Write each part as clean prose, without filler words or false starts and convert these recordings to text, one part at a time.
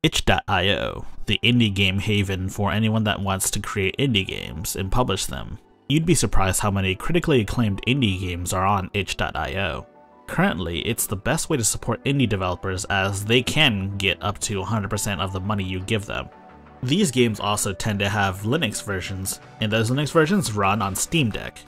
itch.io, the indie game haven for anyone that wants to create indie games and publish them. You'd be surprised how many critically acclaimed indie games are on itch.io. Currently, it's the best way to support indie developers as they can get up to 100% of the money you give them. These games also tend to have Linux versions, and those Linux versions run on Steam Deck.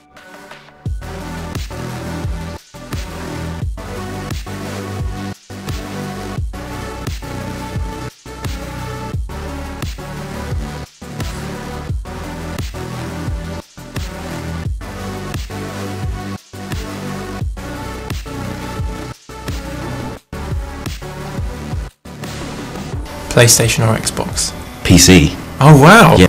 PlayStation or Xbox? PC. Oh wow! Yeah.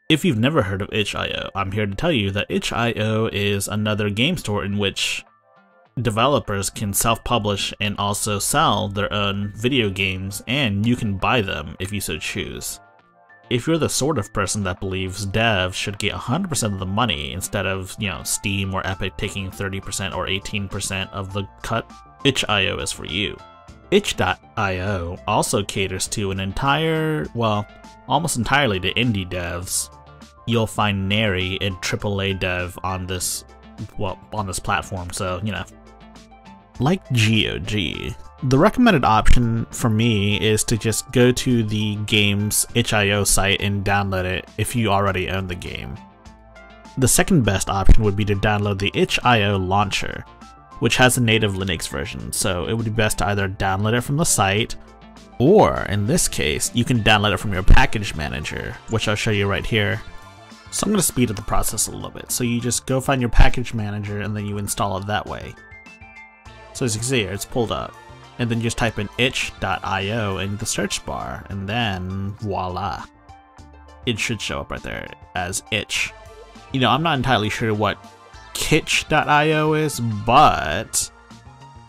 If you've never heard of itch.io, I'm here to tell you that itch.io is another game store in which developers can self-publish and also sell their own video games, and you can buy them if you so choose. If you're the sort of person that believes devs should get 100% of the money instead of, Steam or Epic taking 30% or 18% of the cut, itch.io is for you. Itch.io also caters to an entire, almost entirely to indie devs. You'll find nary and AAA dev on this platform, so, Like GOG, the recommended option for me is to just go to the game's itch.io site and download it if you already own the game. The second best option would be to download the itch.io launcher, which has a native Linux version, so it would be best to either download it from the site, or in this case, you can download it from your package manager, which I'll show you right here. So I'm going to speed up the process a little bit. So you just go find your package manager and then you install it that way. So as you can see here, it's pulled up. And then just type in itch.io in the search bar, and then voila. It should show up right there as itch. I'm not entirely sure what kitch.io is, but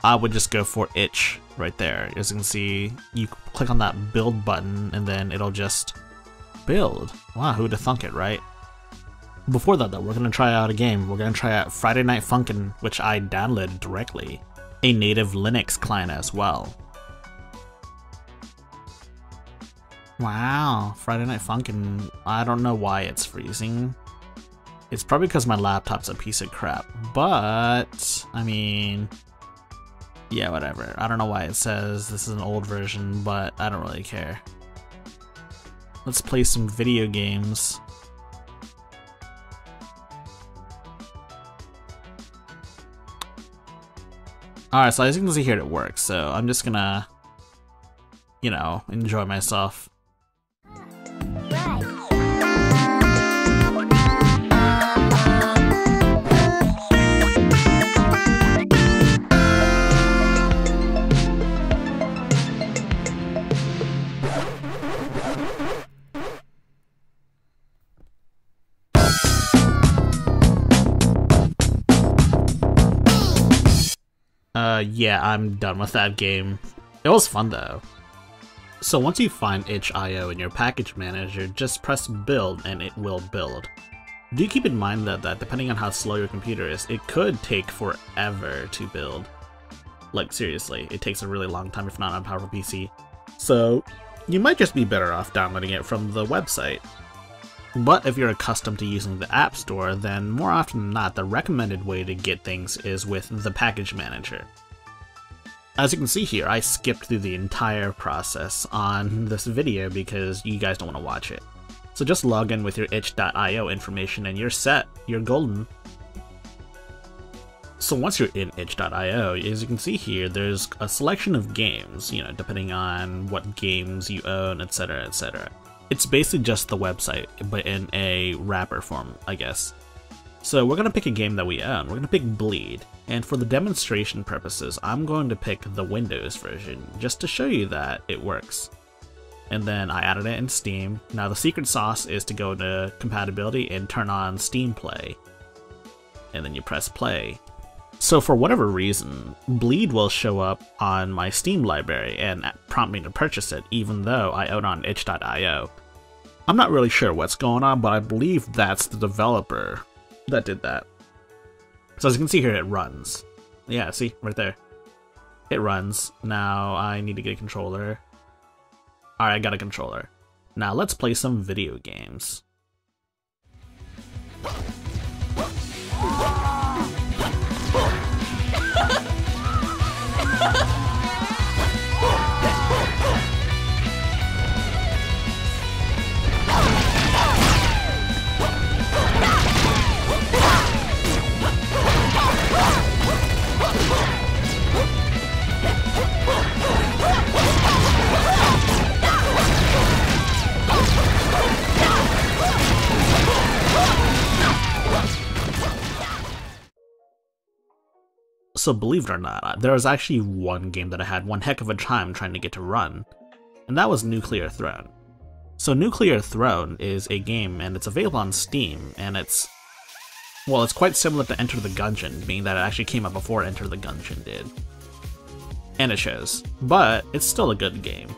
I would just go for itch right there. As you can see, you click on that build button and then it'll just build. Wow, who'd have thunk it, right? Before that though, we're going to try out a game. We're going to try out Friday Night Funkin', which I downloaded directly. A native Linux client as well. Wow, Friday Night Funkin', I don't know why it's freezing. It's probably because my laptop's a piece of crap, but, yeah, whatever. I don't know why it says this is an old version, but I don't really care. Let's play some video games. Alright, so as you can see here, it works, so I'm just gonna, enjoy myself. Yeah, I'm done with that game. It was fun though. So once you find itch.io in your package manager, just press build and it will build. Do keep in mind that depending on how slow your computer is, it could take forever to build. Like seriously, it takes a really long time if not on a powerful PC. So you might just be better off downloading it from the website. But if you're accustomed to using the App Store, then more often than not, the recommended way to get things is with the package manager. As you can see here, I skipped through the entire process on this video because you guys don't want to watch it. So just log in with your itch.io information and you're set. You're golden. So once you're in itch.io, as you can see here, there's a selection of games, depending on what games you own, etc, etc. It's basically just the website, but in a wrapper form, I guess. So we're going to pick a game that we own. We're going to pick Bleed. And for the demonstration purposes, I'm going to pick the Windows version, just to show you that it works. And then I added it in Steam. Now the secret sauce is to go to compatibility and turn on Steam Play. And then you press play. So for whatever reason, Bleed will show up on my Steam library and prompt me to purchase it, even though I own on itch.io. I'm not really sure what's going on, but I believe that's the developer that did that. So So as you can see here, it runs. Yeah, see, right there. It runs. Now I need to get a controller. Alright, I got a controller. Now let's play some video games. So believe it or not, there was actually one game that I had one heck of a time trying to get to run, and that was Nuclear Throne. So Nuclear Throne is a game, and it's available on Steam, and it's quite similar to Enter the Gungeon, being that it actually came out before Enter the Gungeon did. And it shows, but it's still a good game.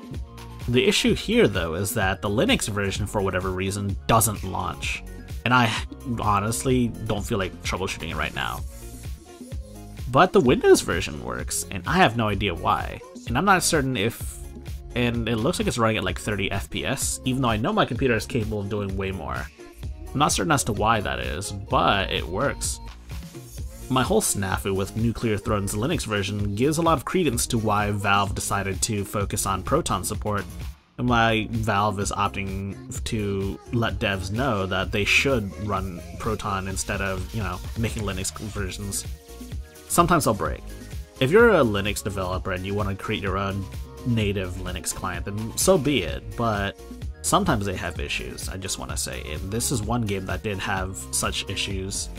The issue here, though, is that the Linux version, for whatever reason, doesn't launch, and I honestly don't feel like troubleshooting it right now. But the Windows version works, and I have no idea why. And I'm not certain if... And it looks like it's running at like 30 FPS, even though I know my computer is capable of doing way more. I'm not certain as to why that is, but it works. My whole snafu with Nuclear Throne's Linux version gives a lot of credence to why Valve decided to focus on Proton support, and why Valve is opting to let devs know that they should run Proton instead of, you know, making Linux versions. Sometimes they'll break. If you're a Linux developer and you want to create your own native Linux client, then so be it, but sometimes they have issues, I just want to say, and this is one game that did have such issues.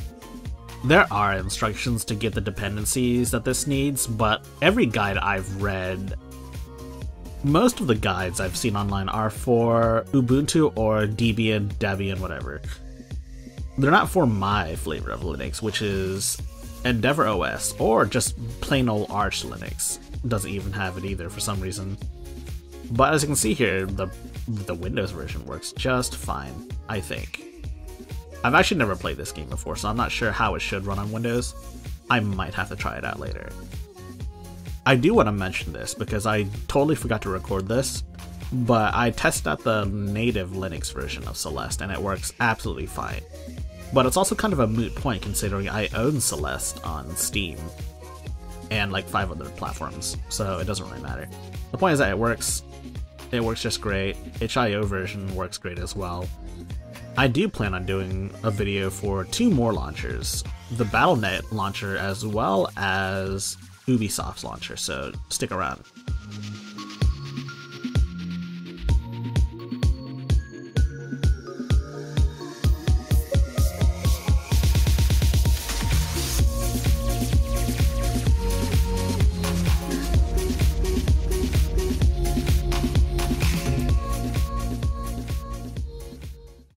There are instructions to get the dependencies that this needs, but every guide I've read, most of the guides I've seen online are for Ubuntu or Debian, Debian, whatever. They're not for my flavor of Linux, which is Endeavour OS, or just plain old Arch Linux. Doesn't even have it either for some reason. But as you can see here, the Windows version works just fine, I think. I've actually never played this game before, so I'm not sure how it should run on Windows. I might have to try it out later. I do want to mention this because I totally forgot to record this, but I tested out the native Linux version of Celeste and it works absolutely fine. But it's also kind of a moot point considering I own Celeste on Steam and like 5 other platforms, so it doesn't really matter. The point is that it works just great. itch.io version works great as well. I do plan on doing a video for 2 more launchers, the Battle.net launcher as well as Ubisoft's launcher, so stick around.